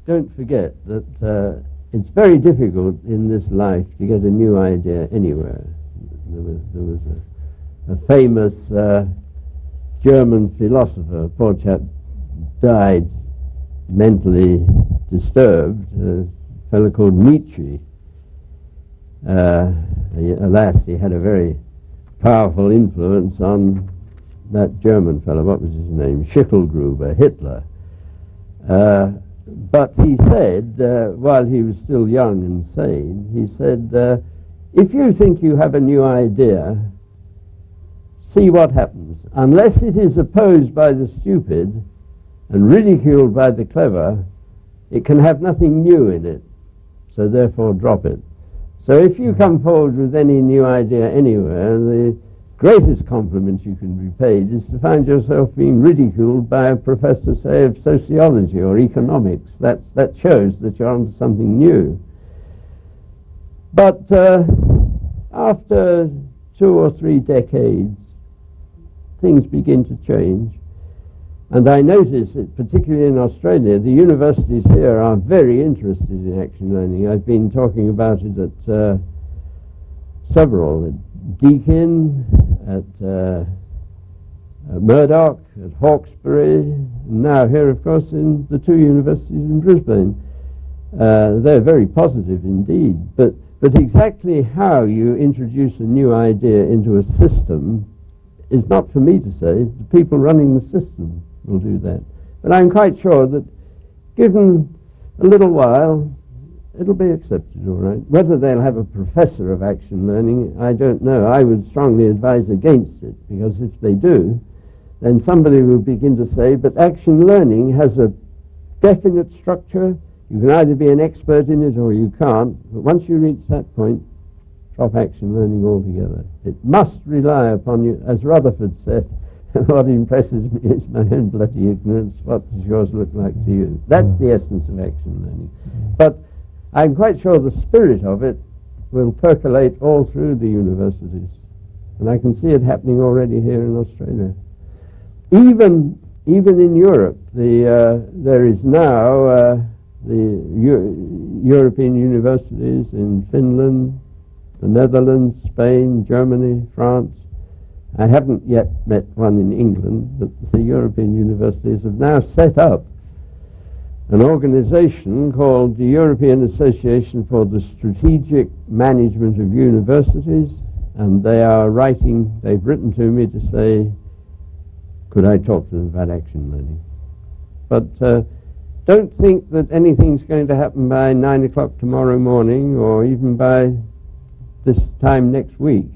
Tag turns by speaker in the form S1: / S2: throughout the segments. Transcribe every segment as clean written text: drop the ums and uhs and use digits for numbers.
S1: don't forget that it's very difficult in this life to get a new idea anywhere. There was a famous German philosopher, poor chap, died mentally disturbed, a fellow called Nietzsche. Alas, he had a very powerful influence on that German fellow. What was his name? Schicklgruber, Hitler. But he said, while he was still young and sane, he said, if you think you have a new idea, see what happens. Unless it is opposed by the stupid and ridiculed by the clever, it can have nothing new in it. So therefore drop it. So if you come forward with any new idea anywhere, the greatest compliment you can be paid is to find yourself being ridiculed by a professor, say, of sociology or economics. That shows that you're onto something new. But after 2 or 3 decades, things begin to change. And I notice that, particularly in Australia, the universities here are very interested in action learning. I've been talking about it at several, at Deakin, at Murdoch, at Hawkesbury, and now here, of course, in the 2 universities in Brisbane. They're very positive indeed, but exactly how you introduce a new idea into a system is not for me to say. The people running the system will do that. But I'm quite sure that given a little while, it'll be accepted all right. Whether they'll have a professor of action learning, I don't know. I would strongly advise against it, because if they do, then somebody will begin to say, but action learning has a definite structure. You can either be an expert in it or you can't. But once you reach that point, drop action learning altogether. It must rely upon you, as Rutherford said. What impresses me is my own bloody ignorance. What does yours look like to you? That's the essence of action learning. But I'm quite sure the spirit of it will percolate all through the universities. And I can see it happening already here in Australia. Even in Europe, there is now the European universities in Finland, the Netherlands, Spain, Germany, France. I haven't yet met one in England, but the European universities have now set up an organization called the European Association for the Strategic Management of Universities, and they've written to me to say, could I talk to them about action learning? But don't think that anything's going to happen by 9 o'clock tomorrow morning, or even by this time next week.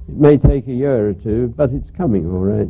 S1: It may take a year or two, but it's coming all right.